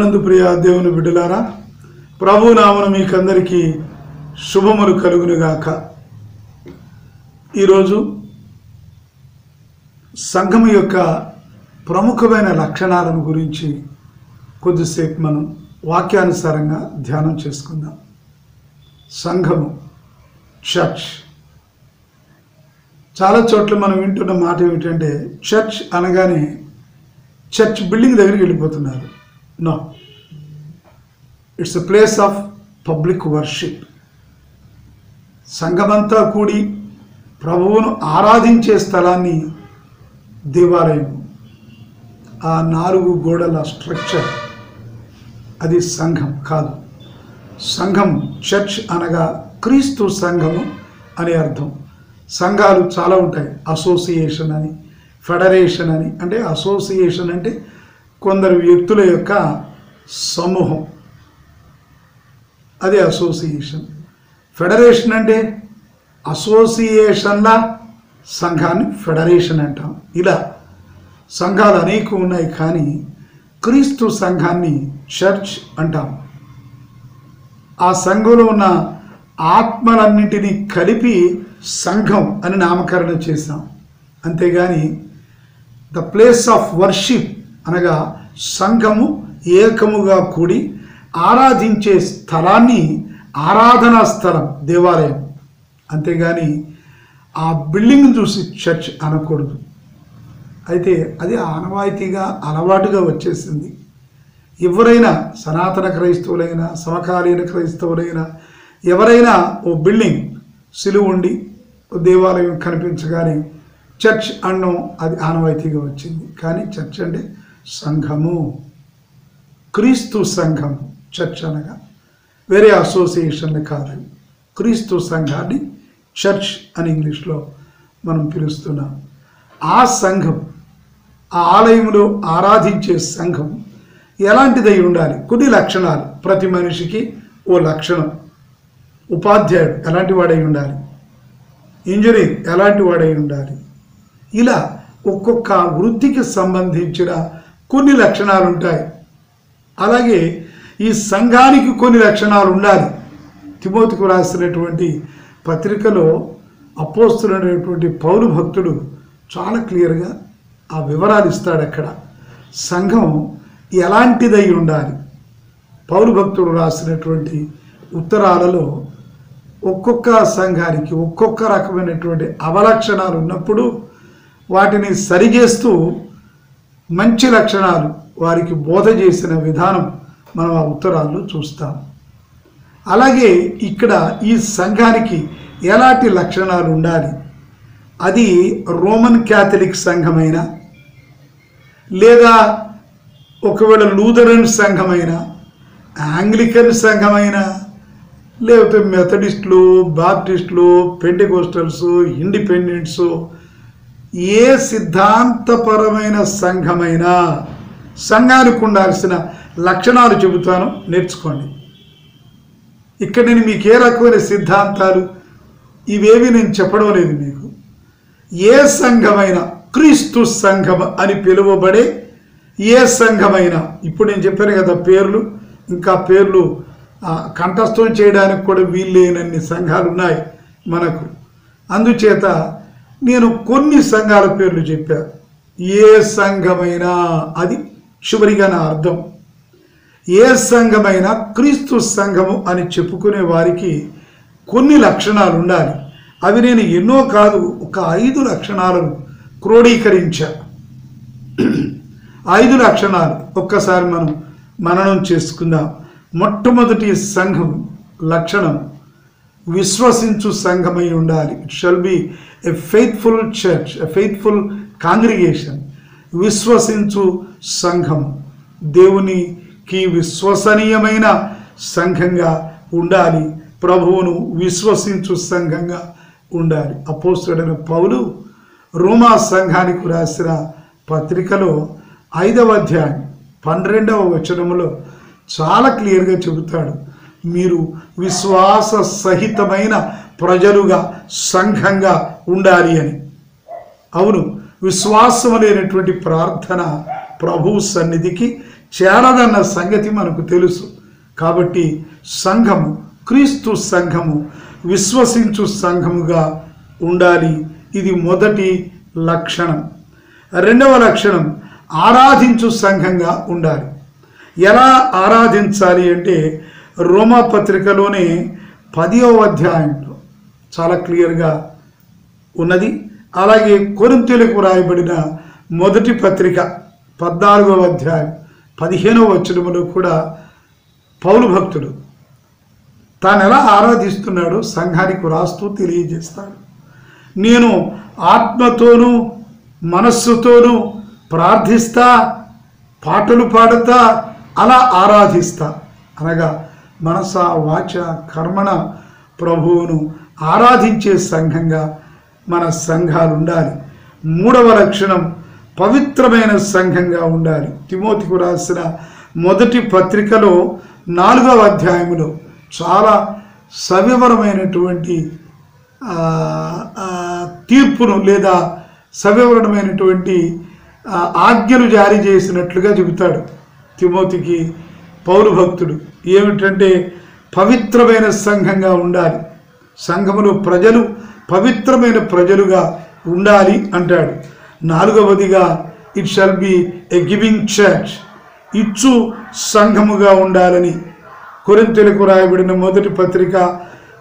ప్రభునందు ప్రియ దేవుని బిడ్డలారా, ప్రభు నామమున మీకందరికీ శుభములు కలుగునుగాక. ఈరోజు సంఘం యొక్క ప్రముఖమైన లక్షణాలను గురించి కొద్దిసేపు మనం వాక్యానుసారంగా ధ్యానం చేసుకుందాం. సంఘము, చర్చ్. చాలా చోట్ల మనం వింటున్న మాట ఏమిటంటే, చర్చ్ అనగానే చర్చ్ బిల్డింగ్ దగ్గరికి వెళ్ళిపోతున్నారు. No, it's a place of public worship. సంఘమంతా కూడి ప్రభువును ఆరాధించే స్థలాన్ని దేవాలయం, ఆ 4 గోడల స్ట్రక్చర్, అది సంఘం కాదు. సంఘం, చర్చ్ అనగా క్రీస్తు సంఘము అనే అర్థం. సంఘాలు చాలా ఉంటాయి. అసోసియేషన్ అని, ఫెడరేషన్ అని. అంటే అసోసియేషన్ అంటే కొందరు వ్యక్తుల యొక్క సమూహం, అదే అసోసియేషన్. ఫెడరేషన్ అంటే అసోసియేషన్ల సంఘాన్ని ఫెడరేషన్ అంటాం. ఇలా సంఘాలు అనేకం ఉన్నాయి, కానీ క్రీస్తు సంఘాన్ని చర్చ్ అంటాం. ఆ సంఘంలో ఉన్న ఆత్మలన్నింటినీ కలిపి సంఘం అని నామకరణం చేశాం. అంతేగాని ద ప్లేస్ ఆఫ్ వర్షిప్ అనగా సంఘము ఏకముగా కూడి ఆరాధించే స్థలాన్ని ఆరాధనా స్థలం, దేవాలయం. అంతేగాని ఆ బిల్డింగ్ చూసి చర్చ్ అనకూడదు. అయితే అది ఆనవాయితీగా, అలవాటుగా వచ్చేసింది. ఎవరైనా, సనాతన క్రైస్తవులైనా, సమకాలీన క్రైస్తవులైనా, ఎవరైనా ఓ బిల్డింగ్, సిలువ ఉండి దేవాలయం కనిపించగానే చర్చ్ అనడం అది ఆనవాయితీగా వచ్చింది. కానీ చర్చ్ అంటే సంఘము, క్రీస్తు సంఘం. చర్చ్ అనగా వేరే అసోసియేషన్లు కాదు, క్రీస్తు సంఘాన్ని చర్చ్ అని ఇంగ్లీష్లో మనం పిలుస్తున్నాం. ఆ సంఘం, ఆ ఆలయంలో ఆరాధించే సంఘం ఎలాంటిదై ఉండాలి? కొన్ని లక్షణాలు. ప్రతి మనిషికి ఓ లక్షణం. ఉపాధ్యాయుడు ఎలాంటి వాడై ఉండాలి? ఇంజనీర్ ఎలాంటి వాడై ఉండాలి? ఇలా ఒక్కొక్క వృత్తికి సంబంధించిన కొన్ని లక్షణాలు ఉంటాయి. అలాగే ఈ సంఘానికి కొన్ని లక్షణాలు ఉండాలి. తిమోతికి రాసినటువంటి పత్రికలో అపోస్తలుడైనటువంటి పౌలు భక్తుడు చాలా క్లియర్గా ఆ వివరాలు ఇస్తాడు. అక్కడ సంఘం ఎలాంటిదై ఉండాలి. పౌలు భక్తుడు రాసినటువంటి ఉత్తరాలలో ఒక్కొక్క సంఘానికి ఒక్కొక్క రకమైనటువంటి అవలక్షణాలు ఉన్నప్పుడు వాటిని సరిచేస్తూ మంచి లక్షణాలు వారికి బోధ చేసిన విధానం మనం ఆ ఉత్తరాల్లో చూస్తాం. అలాగే ఇక్కడ ఈ సంఘానికి ఎలాంటి లక్షణాలు ఉండాలి? అది రోమన్ క్యాథలిక్ సంఘమైనా, లేదా ఒకవేళ లూథరన్ సంఘమైనా, ఆంగ్లికన్ సంఘమైనా, లేకపోతే మెథడిస్టులు, బాప్టిస్టులు, పెంటెకోస్టల్స్, ఇండిపెండెంట్స్, ఏ సిద్ధాంతపరమైన సంఘమైనా సంఘానికి ఉండాల్సిన లక్షణాలు చెబుతాను, నేర్చుకోండి. ఇక్కడ నేను మీకు ఏ రకమైన సిద్ధాంతాలు ఇవేవి నేను చెప్పడం లేదు. మీకు ఏ సంఘమైనా, క్రీస్తు సంఘం అని పిలువబడే ఏ సంఘమైనా, ఇప్పుడు నేను చెప్పాను కదా పేర్లు, ఇంకా పేర్లు కంఠస్థం చేయడానికి కూడా వీల్లేనన్ని సంఘాలు ఉన్నాయి మనకు. అందుచేత నేను కొన్ని సంఘాల పేర్లు చెప్పాను. ఏ సంఘమైనా, అది చివరిగా నా అర్థం. ఏ సంఘమైనా క్రీస్తు సంఘము అని చెప్పుకునే వారికి కొన్ని లక్షణాలు ఉండాలి. అవి నేను ఎన్నో కాదు, ఒక 5 లక్షణాలను క్రోడీకరించా. 5 లక్షణాలు ఒక్కసారి మనం మననం చేసుకుందాం. మొట్టమొదటి సంఘం లక్షణం విశ్వసించు సంఘమై ఉండాలి. It shall be a faithful church, a faithful congregation. విశ్వసించు సంఘం, దేవునికి విశ్వసనీయమైన సంఘంగా ఉండాలి. ప్రభువును విశ్వసించు సంఘంగా ఉండాలి. అపోస్తలుడైన పౌలు రోమా సంఘానికి రాసిన పత్రికలో 5వ అధ్యాయం 12వ వచనములో చాలా క్లియర్గా చెబుతాడు, మీరు విశ్వాస సహితమైన ప్రజలుగా, సంఘంగా ఉండాలి అని. అవును, విశ్వాసం లేనటువంటి ప్రార్థన ప్రభు సన్నిధికి చేరదన్న సంగతి మనకు తెలుసు. కాబట్టి సంఘము, క్రీస్తు సంఘము విశ్వసించు సంఘముగా ఉండాలి. ఇది మొదటి లక్షణం. రెండవ లక్షణం, ఆరాధించు సంఘంగా ఉండాలి. ఎలా ఆరాధించాలి అంటే రోమా పత్రికలోనే 10వ అధ్యాయంలో చాలా క్లియర్గా ఉన్నది. అలాగే కొరింథీయులకు రాయబడిన మొదటి పత్రిక 14వ అధ్యాయం 15వ వచనములో కూడా పౌలు భక్తుడు తాను ఎలా ఆరాధిస్తున్నాడో సంఘానికి రాస్తూ తెలియజేస్తాడు. నేను ఆత్మతోనూ మనస్సుతోనూ ప్రార్థిస్తా, పాటలు పాడుతా, అలా ఆరాధిస్తా. అనగా మనస వాచ కర్మణ ప్రభువును ఆరాధించే సంఘంగా మన సంఘాలు ఉండాలి. మూడవ లక్షణం, పవిత్రమైన సంఘంగా ఉండాలి. తిమోతికు రాసిన మొదటి పత్రికలో 4వ అధ్యాయంలో చాలా సవివరమైనటువంటి తీర్పును లేదా సవివరమైనటువంటి ఆజ్ఞలు జారీ చేసినట్లుగా చెబుతాడు తిమోతికి పౌలు భక్తుడు. ఏమిటంటే పవిత్రమైన సంఘంగా ఉండాలి, సంఘములో ప్రజలు పవిత్రమైన ప్రజలుగా ఉండాలి అంటాడు. 4వదిగా it shall be a giving church, ఇచ్చు సంఘముగా ఉండాలని కొరింథీయులకు రాయబడిన మొదటి పత్రిక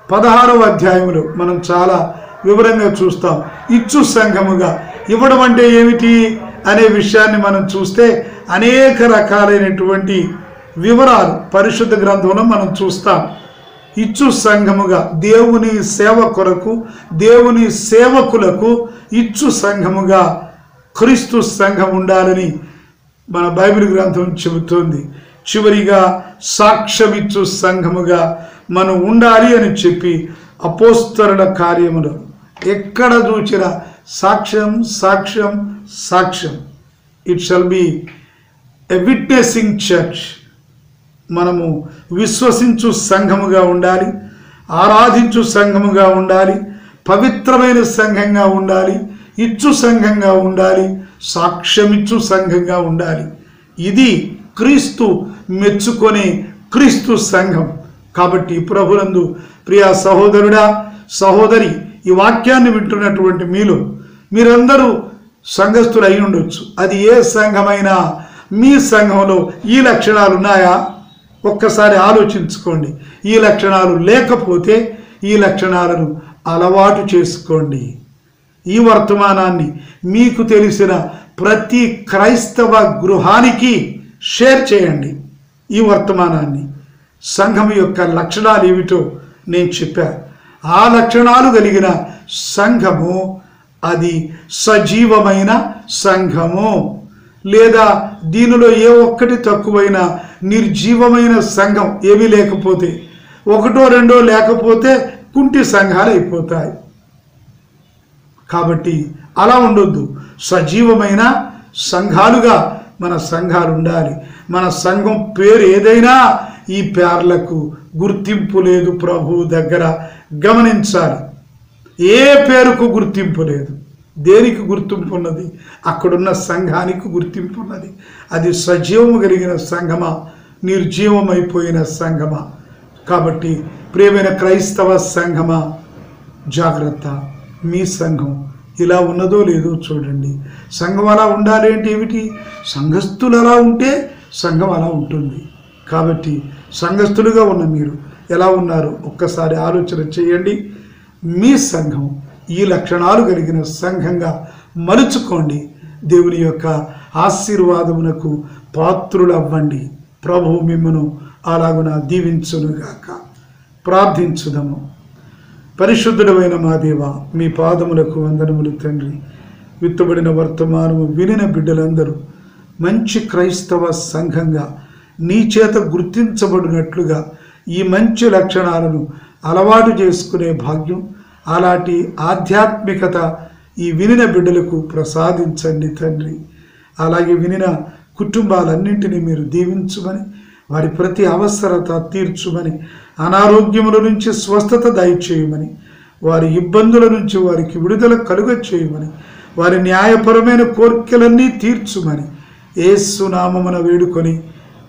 16వ అధ్యాయంలో మనం చాలా వివరంగా చూస్తాం. ఇచ్చు సంఘముగా, ఇవ్వడం అంటే ఏమిటి అనే విషయాన్ని మనం చూస్తే అనేక రకాలైనటువంటి వివరాలు పరిశుద్ధ గ్రంథంలో మనం చూస్తాం. ఇచ్చు సంఘముగా, దేవుని సేవ కొరకు, దేవుని సేవకులకు ఇచ్చు సంఘముగా క్రీస్తు సంఘం ఉండాలని మన బైబిల్ గ్రంథం చెబుతోంది. చివరిగా సాక్ష్యమిచ్చు సంఘముగా మనం ఉండాలి అని చెప్పి అపోస్తలుల కార్యములు ఎక్కడ చూచిన సాక్ష్యం సాక్ష్యం సాక్ష్యం. It shall be a witnessing church. మనము విశ్వసించు సంఘముగా ఉండాలి, ఆరాధించు సంఘముగా ఉండాలి, పవిత్రమైన సంఘంగా ఉండాలి, ఇచ్చు సంఘంగా ఉండాలి, సాక్ష్యమిచ్చు సంఘంగా ఉండాలి. ఇది క్రీస్తు మెచ్చుకొనే క్రీస్తు సంఘం. కాబట్టి ప్రభునందు ప్రియ సహోదరుడా, సహోదరి, ఈ వాక్యాన్ని వింటున్నటువంటి మీరందరూ సంఘస్థులు అయి ఉండొచ్చు. అది ఏ సంఘమైనా మీ సంఘంలో ఈ లక్షణాలు ఉన్నాయా? ఒక్కసారి ఆలోచించుకోండి. ఈ లక్షణాలు లేకపోతే ఈ లక్షణాలను అలవాటు చేసుకోండి. ఈ వర్తమానాన్ని మీకు తెలిసిన ప్రతి క్రైస్తవ గృహానికి షేర్ చేయండి. ఈ వర్తమానాన్ని సంఘం యొక్క లక్షణాలు ఏమిటో నేను చెప్పాను. ఆ లక్షణాలు కలిగిన సంఘము అది సజీవమైన సంఘము. లేదా దీనిలో ఏ ఒక్కటి తక్కువైన నిర్జీవమైన సంఘం ఏమీ లేకపోతే, ఒకటో రెండో లేకపోతే కుంటి సంఘాలు అయిపోతాయి. కాబట్టి అలా ఉండొద్దు. సజీవమైన సంఘాలుగా మన సంఘాలు ఉండాలి. మన సంఘం పేరు ఏదైనా ఈ పేర్లకు గుర్తింపు లేదు. ప్రభు దగ్గర గమనించాలి. ఏ పేరుకు గుర్తింపు లేదు. దేనికి గుర్తింపు ఉన్నది? అక్కడున్న సంఘానికి గుర్తింపు ఉన్నది. అది సజీవము కలిగిన సంఘమా, నిర్జీవమైపోయిన సంఘమా? కాబట్టి ప్రియమైన క్రైస్తవ సంఘమా, జాగ్రత్త. మీ సంఘం ఇలా ఉన్నదో లేదో చూడండి. సంఘం అలా ఉండాలి అంటే ఏమిటి? సంఘస్థులు అలా ఉంటే సంఘం అలా ఉంటుంది. కాబట్టి సంఘస్థులుగా ఉన్న మీరు ఎలా ఉన్నారో ఒక్కసారి ఆలోచన చేయండి. మీ సంఘం ఈ లక్షణాలు కలిగిన సంఘంగా మలుచుకోండి. దేవుని యొక్క ఆశీర్వాదమునకు పాత్రులవ్వండి. ప్రభు మిమ్మను అలాగున దీవించునుగాక. ప్రార్థించుదము. పరిశుద్ధుడమైన మా దేవ, మీ పాదములకు వందనములు తండ్రి. విత్తబడిన వర్తమానము వినిన బిడ్డలందరూ మంచి క్రైస్తవ సంఘంగా నీ చేత గుర్తించబడినట్లుగా ఈ మంచి లక్షణాలను అలవాటు చేసుకునే భాగ్యం, అలాంటి ఆధ్యాత్మికత ఈ వినిన బిడ్డలకు ప్రసాదించండి తండ్రి. అలాగే వినిన కుటుంబాలన్నింటినీ మీరు దీవించుమని, వారి ప్రతి అవసరత తీర్చుమని, అనారోగ్యముల నుంచి స్వస్థత దయచేయమని, వారి ఇబ్బందుల నుంచి వారికి విడుదల కలుగ చేయమని, వారి న్యాయపరమైన కోరికలన్నీ తీర్చుమని యేసు నామమున వేడుకొని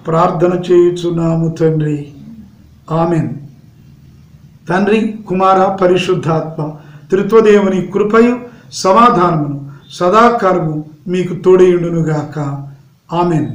ప్రార్థన చేయుచున్నాము తండ్రి, ఆమెన్. తండ్రి, కుమార, పరిశుద్ధాత్మ త్రిత్వదేవుని కృపయు సమాధానమును సదాకాలము మీకు తోడయుండునుగాక. ఆమెన్.